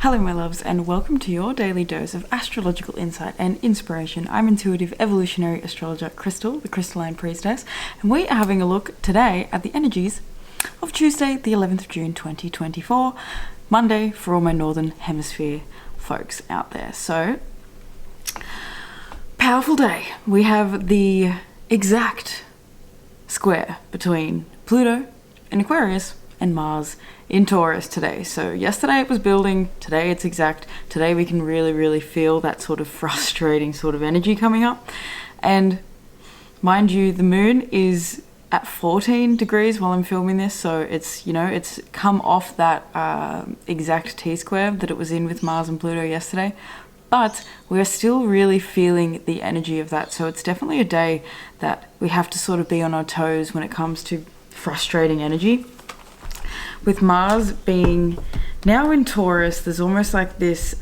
Hello my loves, and welcome to your daily dose of astrological insight and inspiration. I'm intuitive evolutionary astrologer Crystal, the Crystalline Priestess, and we are having a look today at the energies of Tuesday the 11th of June 2024, Monday for all my Northern Hemisphere folks out there. So, powerful day. We have the exact square between Pluto in Aquarius and Mars in Taurus today. So yesterday it was building, today it's exact. Today we can really feel that sort of frustrating sort of energy coming up. And mind you, the moon is at 14 degrees while I'm filming this, so it's, you know, it's come off that exact T-square that it was in with Mars and Pluto yesterday. But we're still really feeling the energy of that. So it's definitely a day that we have to sort of be on our toes when it comes to frustrating energy. With Mars being now in Taurus, there's almost like this,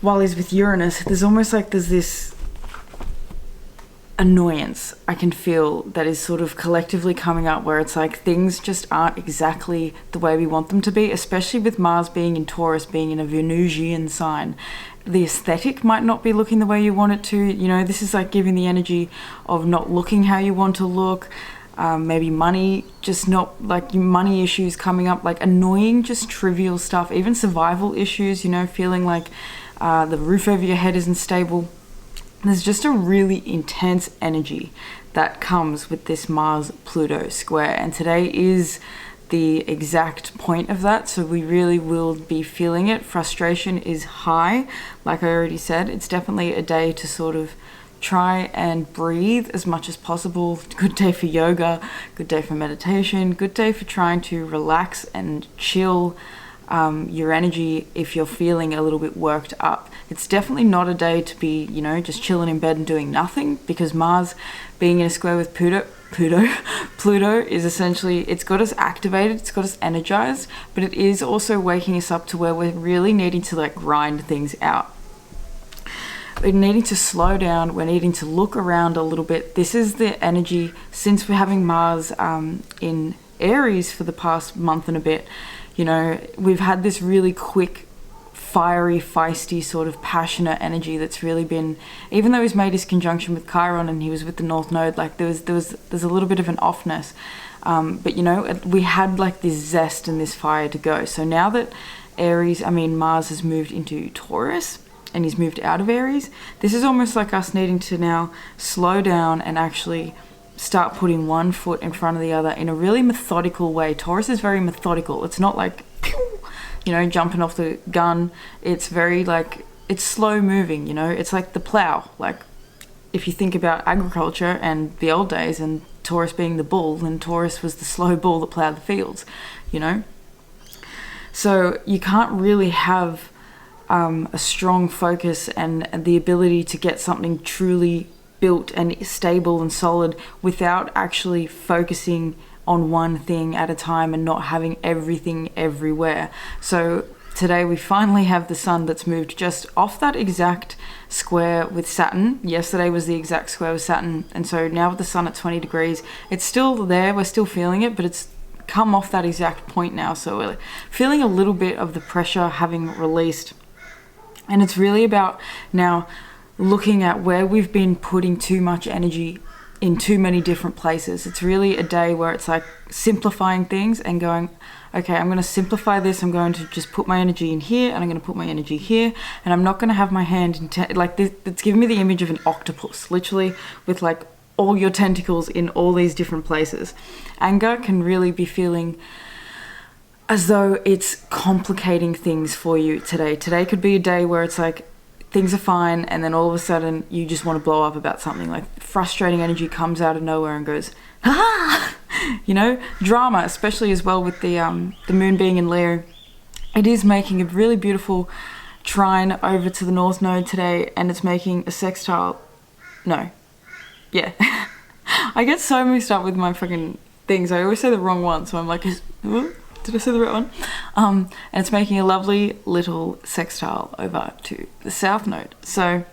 while he's with Uranus, there's almost like there's this annoyance I can feel that is sort of collectively coming up, where it's like things just aren't exactly the way we want them to be, especially with Mars being in Taurus, being in a Venusian sign. The aesthetic might not be looking the way you want it to, you know, this is like giving the energy of not looking how you want to look. Maybe money, just not like money issues coming up, like annoying, just trivial stuff, even survival issues, you know, feeling like the roof over your head isn't stable. There's just a really intense energy that comes with this Mars-Pluto square, and today is the exact point of that, so we really will be feeling it. Frustration is high, like I already said. It's definitely a day to sort of try and breathe as much as possible. Good day for yoga, good day for meditation, good day for trying to relax and chill your energy if you're feeling a little bit worked up. It's definitely not a day to be, you know, just chilling in bed and doing nothing, because Mars being in a square with Pluto is essentially, it's got us activated, it's got us energized, but it is also waking us up to where we're really needing to like grind things out. We're needing to slow down, we're needing to look around a little bit. This is the energy, since we're having Mars in Aries for the past month and a bit, you know, we've had this really quick, fiery, feisty, sort of passionate energy that's really been, even though he's made his conjunction with Chiron and he was with the North Node, like there's a little bit of an offness. But you know, we had like this zest and this fire to go. So now that Mars has moved into Taurus, and he's moved out of Aries, this is almost like us needing to now slow down and actually start putting one foot in front of the other in a really methodical way. Taurus is very methodical. It's not like, pew, you know, jumping off the gun. It's very like, it's slow moving, you know. It's like the plow. Like if you think about agriculture and the old days and Taurus being the bull, then Taurus was the slow bull that plowed the fields, you know. So you can't really have a strong focus and the ability to get something truly built and stable and solid without actually focusing on one thing at a time and not having everything everywhere. So today we finally have the sun that's moved just off that exact square with Saturn. Yesterday was the exact square with Saturn, and so now with the sun at 20 degrees, it's still there, we're still feeling it, but it's come off that exact point now, so we're feeling a little bit of the pressure having released. And it's really about now looking at where we've been putting too much energy in too many different places. It's really a day where it's like simplifying things and going, okay, I'm going to simplify this. I'm going to just put my energy in here, and I'm going to put my energy here, and I'm not going to have my hand in like this. It's giving me the image of an octopus, literally, with like all your tentacles in all these different places. Anger can really be feeling as though it's complicating things for you today. Today could be a day where it's like things are fine, and then all of a sudden you just want to blow up about something. Like frustrating energy comes out of nowhere and goes, ah! You know, drama, especially as well with the moon being in Leo. It is making a really beautiful trine over to the North Node today, and it's making a sextile. No. Yeah. I get so mixed up with my fucking things. I always say the wrong one, so I'm like, did I say the right one? And it's making a lovely little sextile over to the South Node. So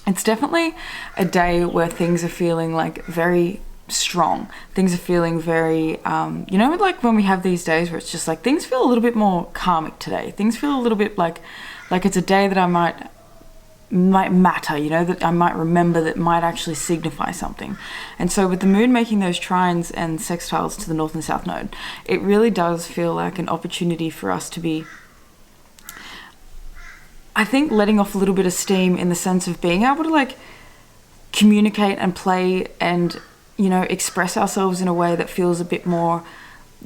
it's definitely a day where things are feeling like very strong. Things are feeling very, you know, like when we have these days where it's just like things feel a little bit more karmic today. Things feel a little bit like it's a day that I might matter, you know, that I might remember, that might actually signify something. And so with the moon making those trines and sextiles to the north and south node, it really does feel like an opportunity for us to be, I think, letting off a little bit of steam, in the sense of being able to like communicate and play and, you know, express ourselves in a way that feels a bit more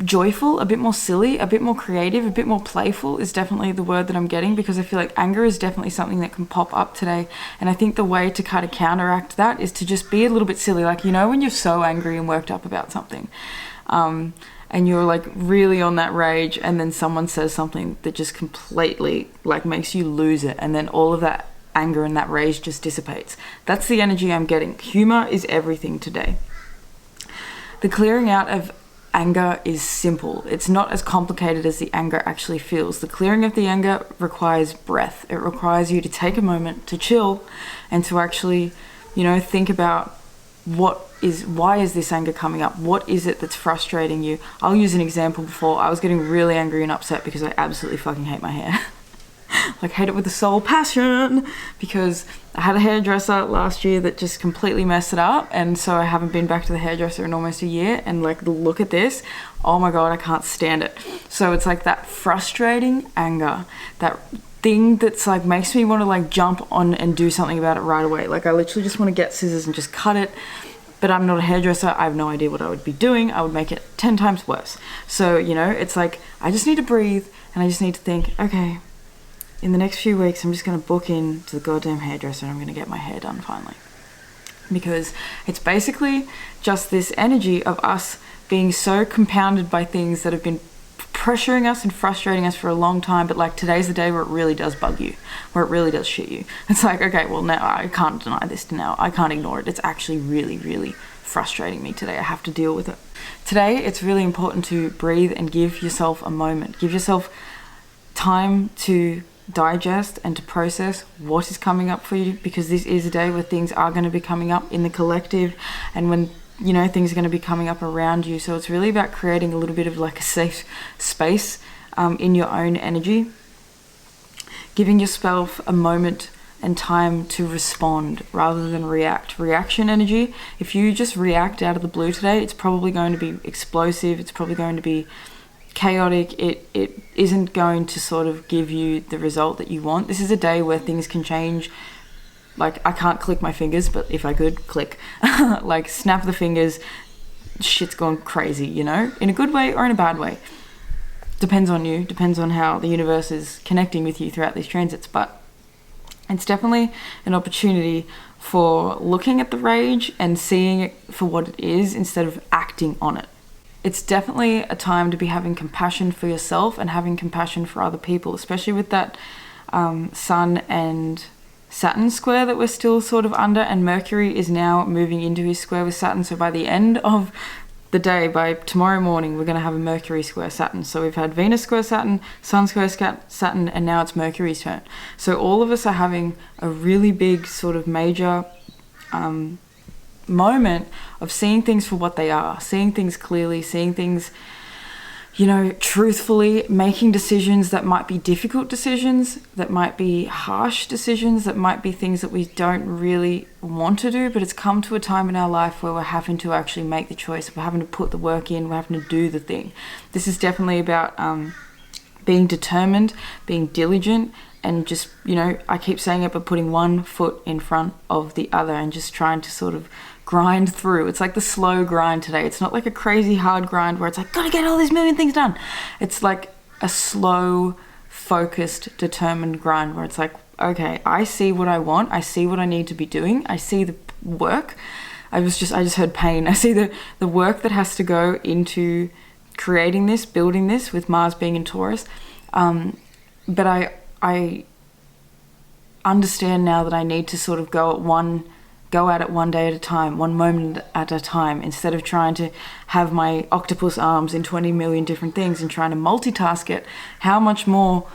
joyful, a bit more silly, a bit more creative, a bit more playful is definitely the word that I'm getting, because I feel like anger is definitely something that can pop up today. And I think the way to kind of counteract that is to just be a little bit silly. Like, you know, when you're so angry and worked up about something, and you're like really on that rage, and then someone says something that just completely like makes you lose it, and then all of that anger and that rage just dissipates. That's the energy I'm getting. Humor is everything today. The clearing out of anger is simple. It's not as complicated as the anger actually feels. The clearing of the anger requires breath. It requires you to take a moment to chill and to actually, you know, think about why is this anger coming up? What is it that's frustrating you? I'll use an example. Before, I was getting really angry and upset because I absolutely fucking hate my hair. Like, hate it with a soul passion, because I had a hairdresser last year that just completely messed it up, and so I haven't been back to the hairdresser in almost a year, and like, look at this, oh my god, I can't stand it. So it's like that frustrating anger, that thing that's like makes me want to like jump on and do something about it right away. Like, I literally just want to get scissors and just cut it, but I'm not a hairdresser. I have no idea what I would be doing. I would make it 10 times worse. So, you know, it's like, I just need to breathe, and I just need to think, okay, in the next few weeks, I'm just going to book in to the goddamn hairdresser, and I'm going to get my hair done finally. Because it's basically just this energy of us being so compounded by things that have been pressuring us and frustrating us for a long time, but like, today's the day where it really does bug you, where it really does shit you. It's like, okay, well, now I can't deny this now. I can't ignore it. It's actually really, really frustrating me today. I have to deal with it. Today, it's really important to breathe and give yourself a moment. Give yourself time to digest and to process what is coming up for you, because this is a day where things are going to be coming up in the collective, and when, you know, things are going to be coming up around you. So it's really about creating a little bit of like a safe space in your own energy, giving yourself a moment and time to respond rather than react. Reaction energy, if you just react out of the blue today, it's probably going to be explosive, it's probably going to be chaotic. It isn't going to sort of give you the result that you want. This is a day where things can change. Like, I can't click my fingers, but if I could, click. Like, snap the fingers, shit's gone crazy, you know, in a good way or in a bad way. Depends on you, depends on how the universe is connecting with you throughout these transits. But it's definitely an opportunity for looking at the rage and seeing it for what it is instead of acting on it. It's definitely a time to be having compassion for yourself and having compassion for other people, especially with that Sun and Saturn square that we're still sort of under, and Mercury is now moving into his square with Saturn. So by the end of the day, by tomorrow morning, we're going to have a Mercury square Saturn. So we've had Venus square Saturn, Sun square Saturn, and now it's Mercury's turn. So all of us are having a really big sort of major moment of seeing things for what they are, seeing things clearly, seeing things, you know, truthfully, making decisions that might be difficult decisions, that might be harsh decisions, that might be things that we don't really want to do, but it's come to a time in our life where we're having to actually make the choice, we're having to put the work in, we're having to do the thing. This is definitely about being determined, being diligent, and just, you know, I keep saying it, but putting one foot in front of the other and just trying to sort of grind through. It's like the slow grind today. It's not like a crazy hard grind where it's like, gotta get all these million things done. It's like a slow, focused, determined grind where it's like, okay, I see what I want. I see what I need to be doing. I see the work. I just heard pain. I see the work that has to go into creating this, building this, with Mars being in Taurus. But I understand now that I need to sort of go at it one day at a time, one moment at a time, instead of trying to have my octopus arms in 20 million different things and trying to multitask it. How much more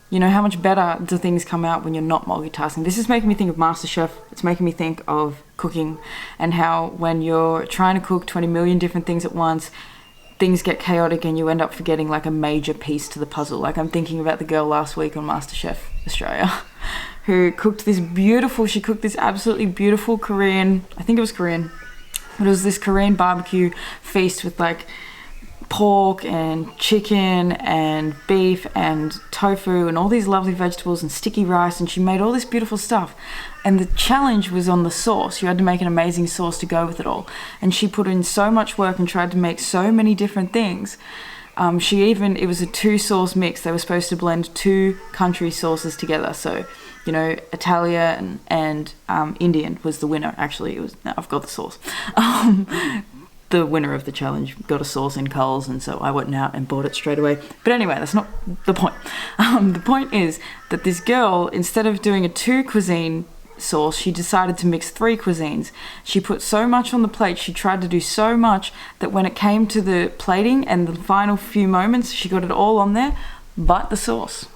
You know, how much better do things come out when you're not multitasking? This is making me think of MasterChef. It's making me think of cooking, and how when you're trying to cook 20 million different things at once, things get chaotic and you end up forgetting like a major piece to the puzzle. Like, I'm thinking about the girl last week on MasterChef Australia who cooked this absolutely beautiful Korean, I think it was Korean, but it was this Korean barbecue feast with like pork and chicken and beef and tofu and all these lovely vegetables and sticky rice, and she made all this beautiful stuff. And the challenge was on the sauce. You had to make an amazing sauce to go with it all, and she put in so much work and tried to make so many different things. It was a 2-sauce mix. They were supposed to blend 2 country sauces together, so you know, Italian and Indian was the winner. Actually, I've got the sauce. The winner of the challenge got a sauce in Coles, and so I went out and bought it straight away. But anyway, that's not the point. The point is that this girl, instead of doing a 2 cuisine sauce, she decided to mix 3 cuisines. She put so much on the plate, she tried to do so much, that when it came to the plating and the final few moments, she got it all on there, but the sauce.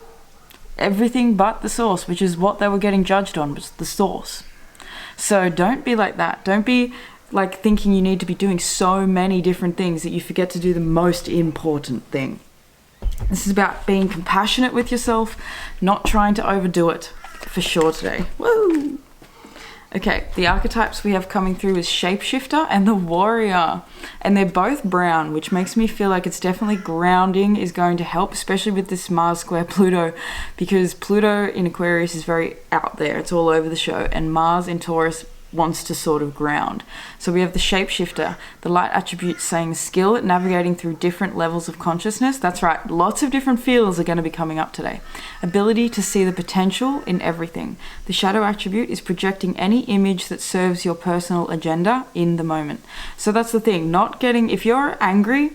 Everything but the sauce, which is what they were getting judged on, was the sauce. So don't be like that. Don't be like thinking you need to be doing so many different things that you forget to do the most important thing. This is about being compassionate with yourself, not trying to overdo it, for sure today. Woo! Okay, the archetypes we have coming through is Shapeshifter and the Warrior. And they're both brown, which makes me feel like it's definitely grounding is going to help, especially with this Mars square Pluto, because Pluto in Aquarius is very out there. It's all over the show. And Mars in Taurus wants to sort of ground. So we have the Shapeshifter, the light attribute saying skill at navigating through different levels of consciousness. That's right, lots of different feels are going to be coming up today. Ability to see the potential in everything. The shadow attribute is projecting any image that serves your personal agenda in the moment. So that's the thing, if you're angry,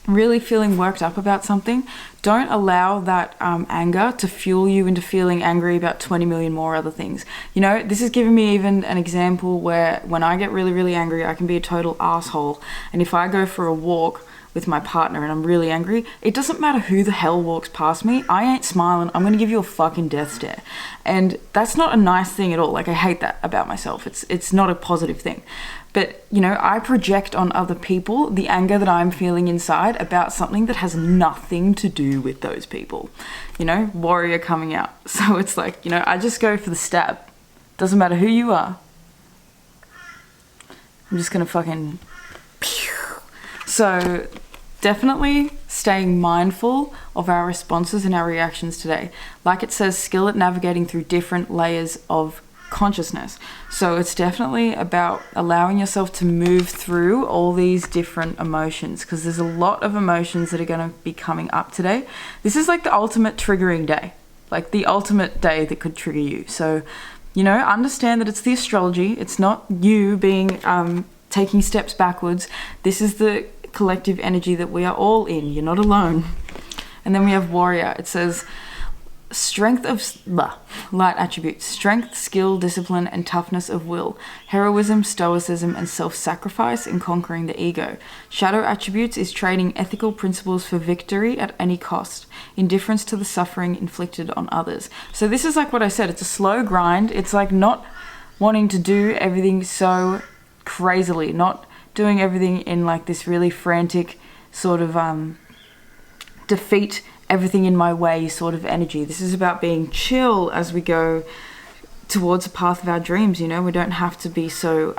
really feeling worked up about something, don't allow that anger to fuel you into feeling angry about 20 million more other things. You know, this is giving me even an example where when I get really, really angry, I can be a total asshole. And if I go for a walk with my partner and I'm really angry, it doesn't matter who the hell walks past me, I ain't smiling, I'm gonna give you a fucking death stare. And that's not a nice thing at all. Like, I hate that about myself. It's not a positive thing. But, you know, I project on other people the anger that I'm feeling inside about something that has nothing to do with those people. You know, Warrior coming out. So it's like, you know, I just go for the stab. Doesn't matter who you are. I'm just gonna fucking pew. So definitely staying mindful of our responses and our reactions today. Like it says, skill at navigating through different layers of consciousness. So it's definitely about allowing yourself to move through all these different emotions, because there's a lot of emotions that are going to be coming up today. This is like the ultimate triggering day, like the ultimate day that could trigger you. So, you know, understand that it's the astrology. It's not you being taking steps backwards. This is the collective energy that we are all in. You're not alone. And then we have Warrior. It says light attributes: strength, skill, discipline, and toughness of will, heroism, stoicism, and self-sacrifice in conquering the ego. Shadow attributes is trading ethical principles for victory at any cost, indifference to the suffering inflicted on others. So this is like what I said, it's a slow grind. It's like not wanting to do everything so crazily, not doing everything in like this really frantic sort of defeat everything in my way sort of energy. This is about being chill as we go towards the path of our dreams. You know, we don't have to be so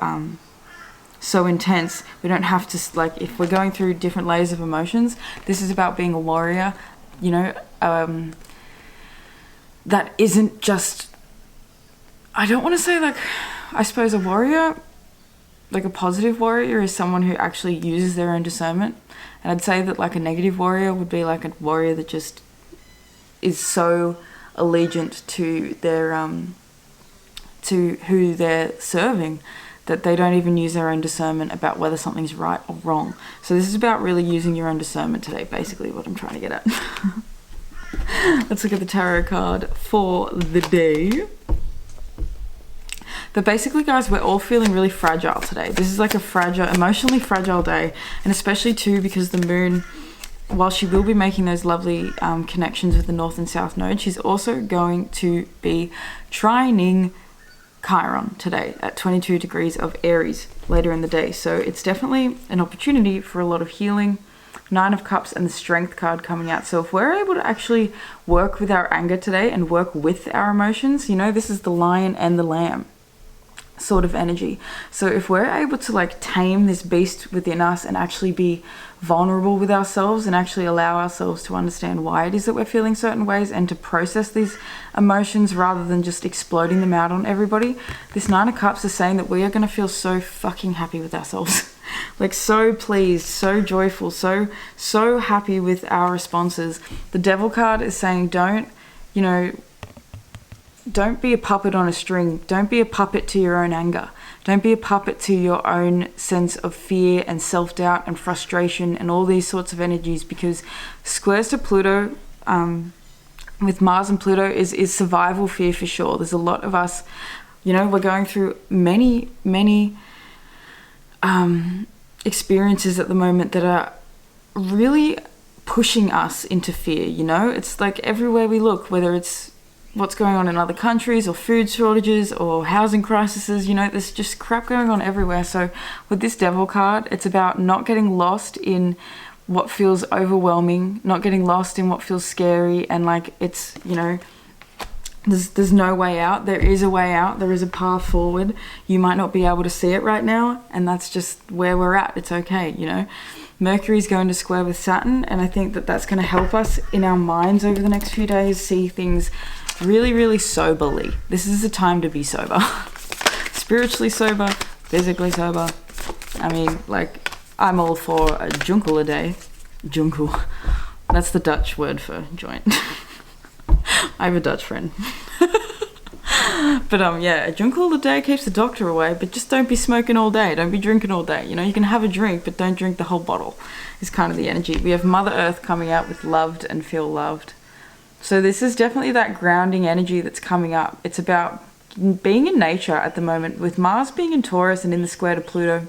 intense. We don't have to, like, if we're going through different layers of emotions, this is about being a warrior, you know, that isn't just, I don't want to say, like, I suppose a warrior, like a positive warrior is someone who actually uses their own discernment. And I'd say that like a negative warrior would be like a warrior that just is so allegiant to their to who they're serving that they don't even use their own discernment about whether something's right or wrong. So this is about really using your own discernment today, basically what I'm trying to get at. Let's look at the tarot card for the day. But basically, guys, we're all feeling really fragile today. This is like a fragile, emotionally fragile day. And especially too because the moon while she will be making those lovely connections with the North and South Node, she's also going to be trining Chiron today at 22 degrees of Aries later in the day. So it's definitely an opportunity for a lot of healing. 9 of Cups and the Strength card coming out. So if we're able to actually work with our anger today and work with our emotions, you know, this is the Lion and the Lamb sort of energy. So if we're able to like tame this beast within us and actually be vulnerable with ourselves and actually allow ourselves to understand why it is that we're feeling certain ways and to process these emotions rather than just exploding them out on everybody, this 9 of Cups is saying that we are going to feel so fucking happy with ourselves. Like so pleased, so joyful, so happy with our responses. The Devil card is saying don't be a puppet on a string. Don't be a puppet to your own anger. Don't be a puppet to your own sense of fear and self-doubt and frustration and all these sorts of energies, because squares to Pluto, with Mars and Pluto is survival fear for sure. There's a lot of us, you know, we're going through many experiences at the moment that are really pushing us into fear, you know? It's like everywhere we look, whether it's what's going on in other countries or food shortages or housing crises, you know, there's just crap going on everywhere. So with this Devil card, it's about not getting lost in what feels overwhelming, not getting lost in what feels scary, and like it's, you know, there's no way out. There is a way out. There is a path forward. You might not be able to see it right now, and that's just where we're at. It's okay, you know. Mercury's going to square with Saturn, and I think that that's going to help us in our minds over the next few days see things really soberly. This is a time to be sober. Spiritually sober, physically sober. I mean, like, I'm all for a junkel a day. Junkel. That's the Dutch word for joint. I have a Dutch friend. But yeah, a junkel a day keeps the doctor away, but just don't be smoking all day. Don't be drinking all day. You know, you can have a drink, but don't drink the whole bottle, is kind of the energy. We have Mother Earth coming out with loved and feel loved. So this is definitely that grounding energy that's coming up. It's about being in nature at the moment, with Mars being in Taurus and in the square to Pluto.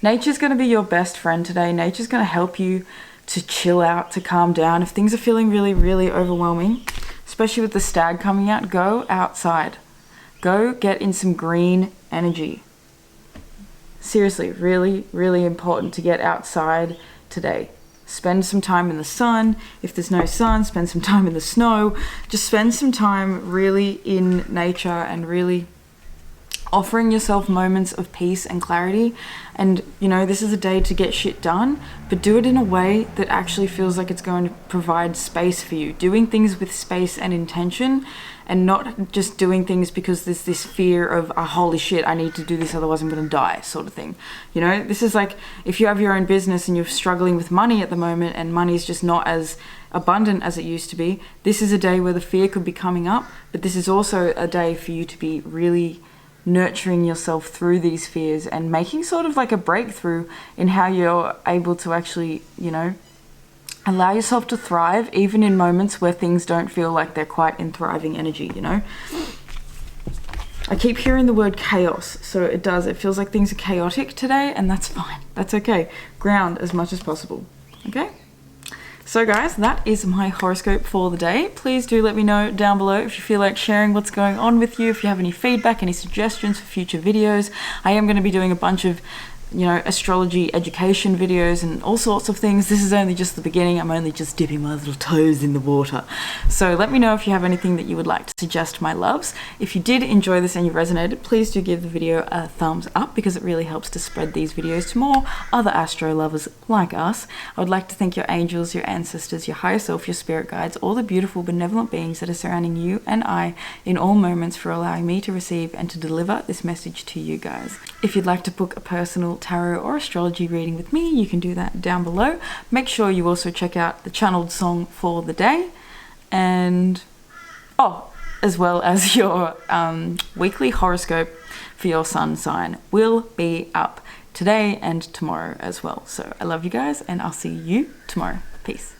Nature's going to be your best friend today. Nature's going to help you to chill out, to calm down. If things are feeling really overwhelming, especially with the Stag coming out, go outside. Go get in some green energy. Seriously, really important to get outside today. Spend some time in the sun. If there's no sun, spend some time in the snow. Just spend some time really in nature and really offering yourself moments of peace and clarity. And you know, this is a day to get shit done, but do it in a way that actually feels like it's going to provide space for you. Doing things with space and intention, and not just doing things because there's this fear of, oh, holy shit, I need to do this, otherwise I'm going to die, sort of thing. You know, this is like if you have your own business and you're struggling with money at the moment and money is just not as abundant as it used to be, this is a day where the fear could be coming up, but this is also a day for you to be really nurturing yourself through these fears and making sort of like a breakthrough in how you're able to actually, you know, allow yourself to thrive even in moments where things don't feel like they're quite in thriving energy, you know. I keep hearing the word chaos, so it feels like things are chaotic today, and that's fine. That's okay. Ground as much as possible. Okay? So guys, that is my horoscope for the day. Please do let me know down below if you feel like sharing what's going on with you, if you have any feedback, any suggestions for future videos. I am going to be doing a bunch of, you know, astrology education videos and all sorts of things. This is only just the beginning. I'm only just dipping my little toes in the water. So let me know if you have anything that you would like to suggest, my loves. If you did enjoy this and you resonated, please do give the video a thumbs up, because it really helps to spread these videos to more other astro lovers like us. I would like to thank your angels, your ancestors, your higher self, your spirit guides, all the beautiful benevolent beings that are surrounding you and I in all moments, for allowing me to receive and to deliver this message to you guys. If you'd like to book a personal tarot or astrology reading with me, you can do that down below. Make sure you also check out the channeled song for the day, and as well as your weekly horoscope for your sun sign will be up today and tomorrow as well. So I love you guys, and I'll see you tomorrow. Peace.